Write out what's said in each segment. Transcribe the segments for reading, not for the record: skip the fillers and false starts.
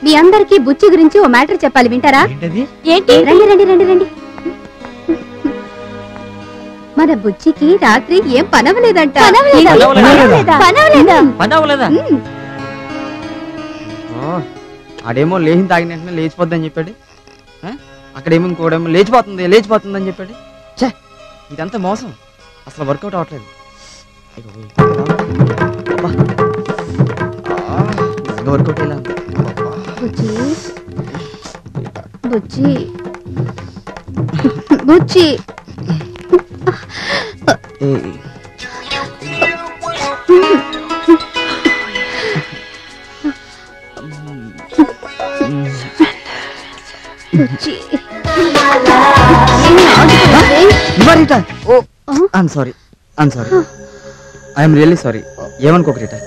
మీ అందరికీ బుచ్చి గురించి ఓ మ్యాటర్ చెప్పాలి, వింటారా? ఏంటి? రండి రండి రండి రండి. మన బుచ్చికి రాత్రి ఏం పనవలేదంట. ఆడేమో లేచిన తాగిన వెంటనే లేచిపోద్దని చెప్పాడు, అక్కడేమో ఇంకోడేమో లేచిపోతుంది అని చెప్పాడు. ఛే, ఇదంతా మోసం, అసలు వర్కౌట్ అవ్వట్లేదు. వర్కౌట్ ఎలా బుచ్చి బుచ్చి బుచ్చి I'm sorry, I'm really sorry. ఏమనుకోక రీటా.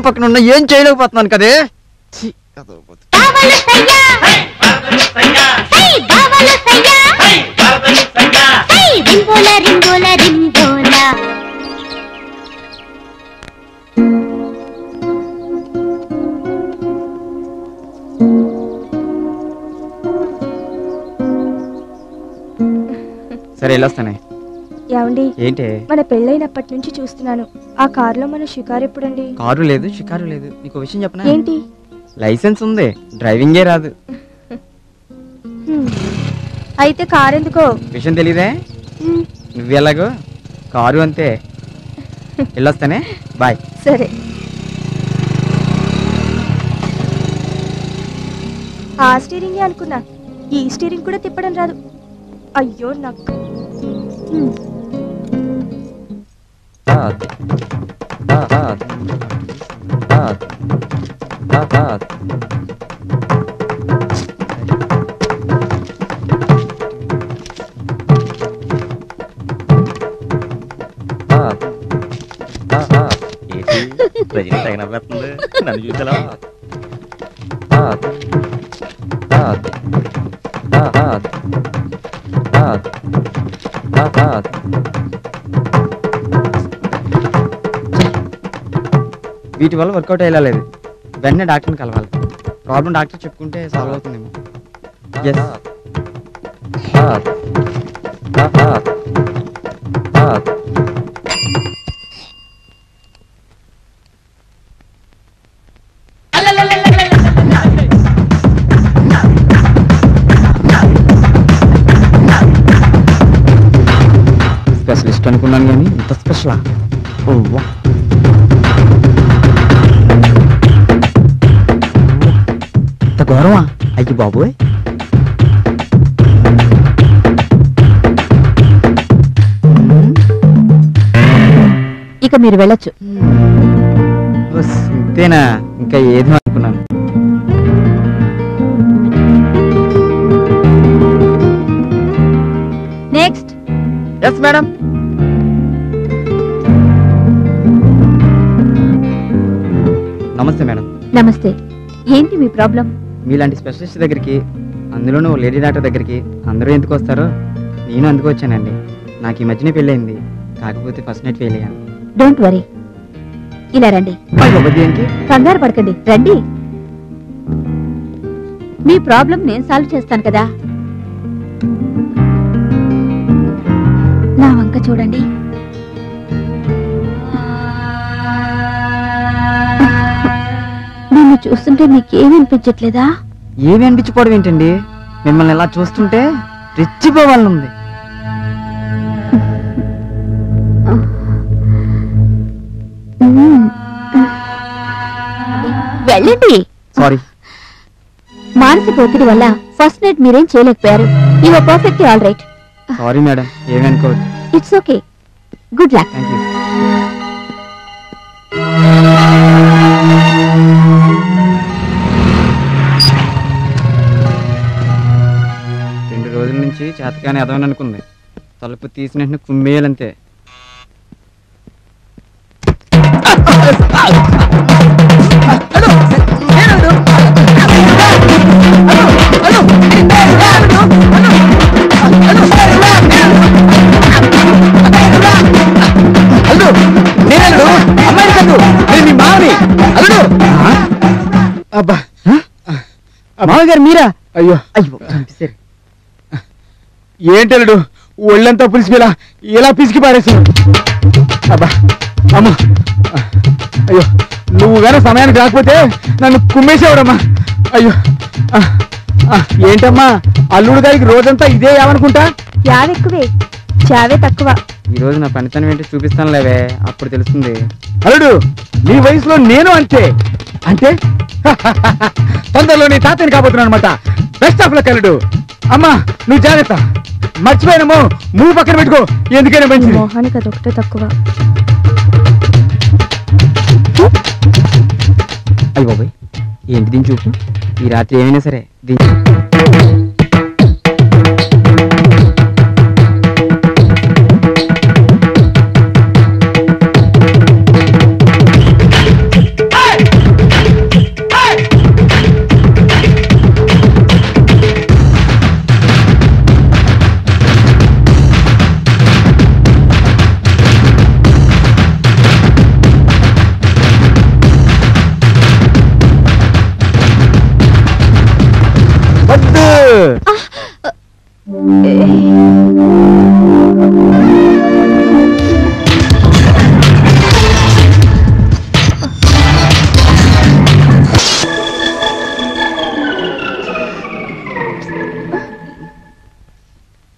పక్కన ఉన్న ఏం చేయలేకపోతున్నాను కదే. సరే వెళ్ళొస్తానే. ఏమండి, ఏంటి? మన పెళ్ళైనప్పటి నుంచి చూస్తున్నాను, ఆ కారులో మన షికారు ఎప్పుడండి? కారు లేదు, షికారు లేదు. నీకు విషయం చెప్పనా? ఏంటి? లైసెన్స్ ఉంది, డ్రైవింగే రాదు. అయితే కారు ఎందుకో? విషయం తెలీదే? నువ్వెలాగో కారు అంతే. వెళ్ళొస్తానే, బాయ్. సరే. ఆ స్టీరింగే అనుకున్నా, ఈ స్టీరింగ్ కూడా తిప్పడం రాదు. అయ్యో నాకు. నన్ను చూసలా వీటి వల్ల వర్కౌట్ అయ్యేలా లేదు. వెంటనే డాక్టర్ని కలవాలి. ప్రాబ్లం డాక్టర్ చెప్పుకుంటే సాల్వ్ అవుతుందేమో. స్పెషలిస్ట్ అనుకున్నాను కానీ ఇంత స్పెషలా? ఇంత గౌరవా? అయ్యి బాబోయ్. ఇక మీరు వెళ్ళొచ్చు. ఇంతేనా? ఇంకా ఏది అనుకున్నాను. నెక్స్ట్. Yes madam. నమస్తే మేడం. నమస్తే. ఏంటి మీ ప్రాబ్లం? మీలాంటి స్పెషలిస్ట్ దగ్గరికి, అందులోనూ లేడీ డాక్టర్ దగ్గరికి అందరూ ఎందుకు వస్తారో నేను అందుకు వచ్చానండి. నాకు ఈ మధ్యనే పెళ్ళయింది, కాకపోతే ఫస్ట్ నైట్ ఫెయిల్ అయ్యాను. డోంట్ వరీ, ఇలా రండి. కంగారు పడకండి, రండి. మీ ప్రాబ్లం నేను సాల్వ్ చేస్తాను కదా. చూడండి. నిన్ను చూస్తుంటే నీకేమనిపించట్లేదా? ఏమి అనిపించిపోవడం ఏంటండి? మిమ్మల్ని ఇలా చూస్తుంటే రెచ్చిపోవాలనుంది. వెళ్ళండి. సారీ. మానసిక ఒత్తిడి వల్ల ఫస్ట్ నైట్ మీరేం చేయలేకపోయారు. You are perfectly all right. Sorry madam, ఏమి అనుకోవద్దు. It's okay. Good luck. Thank you. రెండు రోజుల నుంచి చేతకాని ఎదవని అనుకుంది. తలుపు తీసిన వెంటనే కుమ్మేయాలంతే. మామగారు మీరా? అయ్యో అయ్యో చంపేశారు. ఏంటల్లుడు ఒళ్ళంతా పులిసిపోయేలా ఇలా పిసికి పారేసి. అబ్బా అమ్మ, అయ్యో నువ్వు గానే సమయానికి రాకపోతే నన్ను కుమ్మేసేవాడమ్మా. అయ్యో ఏంటమ్మా అల్లుడు గారికి రోజంతా ఇదే ఏమనుకుంటా? యావెక్కువే, చావే తక్కువ. ఈ రోజు నా పనితనం ఏంటి చూపిస్తాను లేవే, అప్పుడు తెలుస్తుంది. అల్లుడు నీ వయసులో నేను అంతే. అంటే తొందరలో నీ తాతని కాబోతున్నాను అనమాట. బెస్ట్ ఆఫ్ లక్ అల్లుడు. అమ్మా నువ్వు జాగ్రత్త. మర్చిపోయినాము, మూడు పక్కన పెట్టుకో, ఎందుకైనా మంచిది. మోహానికి అదొకటే తక్కువ. అయ్యి బాబాయ్, ఏంటి దీని చూపు? ఈ రాత్రి ఏమైనా సరే దీని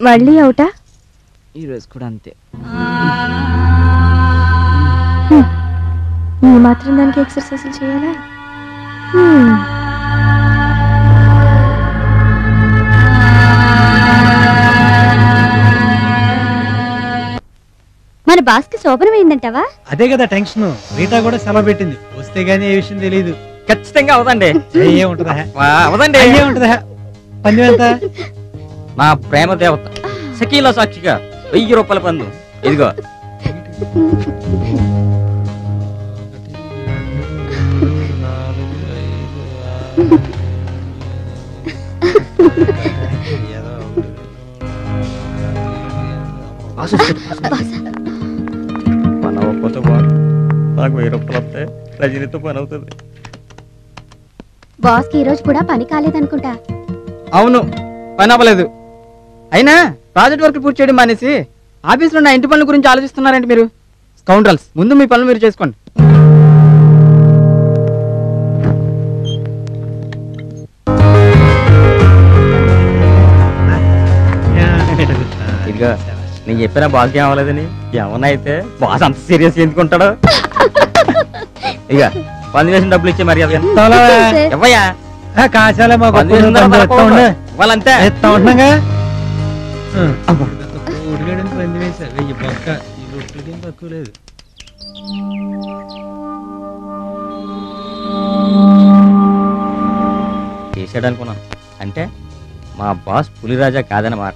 మళ్ళీ అవుటా? ఈరోజు కూడా అంతే. ఈ మాత్రం దానికి ఎక్సర్సైజ్ చేయాలా? మన బాస్ కి శోభనం అయిందంటావా? అదే కదా టెన్షన్. రీటా కూడా సెలవు పెట్టింది. వస్తే గానీ ఏ విషయం తెలియదు. ఖచ్చితంగా అవదండి. ఏముంటదా అవదండి. ఏముంటదా? పందెం ఎంత? నా ప్రేమ దేవత షకీలా సాక్షిగా 1000 రూపాయల పందు. ఇదిగో. పని అవ్వకపోతే నాకు 1000 రూపాయలు వస్తాయి. రజనీతో పని అవుతుంది. బాస్ కి ఈ రోజు కూడా పని కాలేదనుకుంటా. అవును, పని అవ్వలేదు. అయినా ప్రాజెక్ట్ వర్క్ పూర్తి చేయడం మానేసి ఆఫీస్లో నా ఇంటి పనుల గురించి ఆలోచిస్తున్నారంటే మీరు స్కౌండ్రల్స్. ముందు మీ పనులు మీరు చేసుకోండి. ఇదిగో నేను చెప్పిన బాస్ ఏం అవ్వలేదని. ఏమన్నా అయితే బాస్ అంత సీరియస్ ఎందుకుంటాడు? ఇక పంది వేసిన డబ్బులు ఇచ్చే మరి ఇవ్వయా? కాశాలే మా వాళ్ళంతే ఎత్తా ఉంటున్నాగా. పంది వేసా 1000 పక్క. ఈ రొట్టెలు తక్కువ లేదు. చేసాడు అనుకున్నాను. అంటే మా బాస్ పులిరాజా కాదన్నమాట.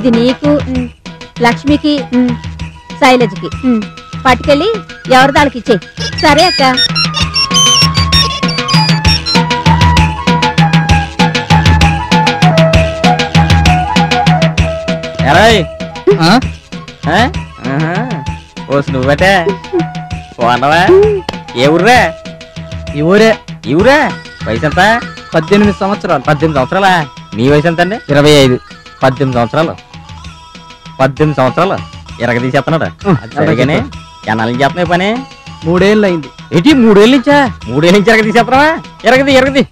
ఇది నీకు లక్ష్మికి శైలజకి పట్టుకెళ్ళి ఎవరి దానికి ఇచ్చే. సరే అక్క. నువ్వటే పోన్నవా? ఏ ఊర్రా? ఈ ఊరే. ఈ ఊరా? వయసు ఎంత? 18 సంవత్సరాలు. 18 సంవత్సరాలా? నీ వయసు ఎంత అండి? 25. 18 సంవత్సరాలు. 18 సంవత్సరాలు ఎరగ తీసేస్తున్నాడు. సరిగానే ఎన్నాళ్ళ నుంచి చేస్తున్నాయి పని? 3 ఏళ్ళు అయింది. ఏంటి 3 ఏళ్ళ నుంచా? 3 ఏళ్ళ నుంచి ఎరగ తీసేస్తున్నావా? ఎరగది ఎరగది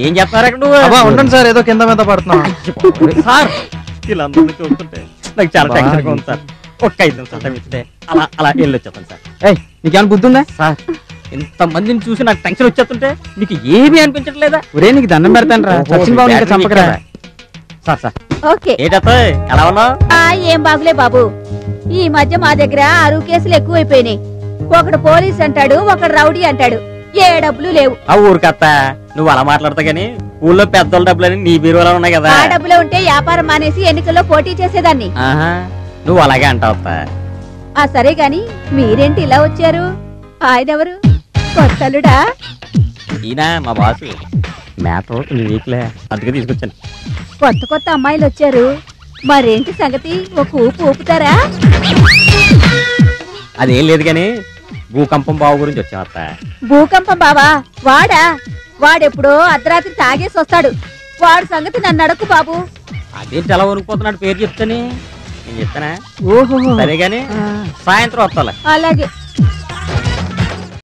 ఏం చెప్తున్నారు అక్కడ నువ్వు? ఉండండి సార్, ఏదో కింద మీద పడుతున్నాం సార్. వీళ్ళందరినీ చూస్తుంటే నాకు చాలా టెన్షన్గా ఉంది సార్. ఒక్క 5 నిమిషాలు టైం ఇస్తే అలా అలా వెళ్ళి వచ్చేస్తాను సార్. నీకేమైనా బుద్ధి ఉందా సార్? ఇంతమందిని చూసి నాకు టెన్షన్ వచ్చేస్తుంటే నీకు ఏమీ అనిపించట్లేదా? ఒరే నీకు దండం పెడతాను రా, సచిన్ బాబు ఇంకా చంపకరా. Sir sir okay. ఏంటో ఎలా ఉన్నావు? ఏం బాగులే బాబు. ఈ మధ్య మా దగ్గర అరువు కేసులు ఎక్కువైపోయినాయి. ఒకడు పోలీస్ అంటాడు, ఒకడు రౌడీ అంటాడు. ఏ డబ్బులు లేవు. ఆ ఊరికత్త నువ్వు అలా మాట్లాడతా గానీ ఊళ్ళో పెద్దోళ్ళ డబ్బులని నీ బీరువాలో ఉన్నాయి కదా. ఆ డబ్బులు ఉంటే వ్యాపారం మానేసి ఎన్నికల్లో పోటీ చేసేదాన్ని. నువ్వు అలాగే అంటావు. సరే గాని మీరేంటి ఇలా వచ్చారు? ఆయనెవరు? కొత్తలుడా? ఈయన మా బాసు. మ్యాటర్ వీక్లే, అందుకే తీసుకొచ్చాను. కొత్త కొత్త అమ్మాయిలు వచ్చారు, మరేంటి సంగతి? ఒక ఊపు ఊపుతారా? అదేం లేదు గాని భూకంపం బావు గురించి వచ్చాం అత్త. భూకంపం బావా? వాడా? వాడెప్పుడో అర్ధరాత్రి తాగేసి వస్తాడు. వాడు సంగతి నన్ను అడక్కు బాబు. అదే చాలా వణుకుపోతున్నాడు. పేరు చెప్తాని నేను చెప్తానా? ఓహో సరే గాని సాయంత్రం వస్తాలే. అలాగే.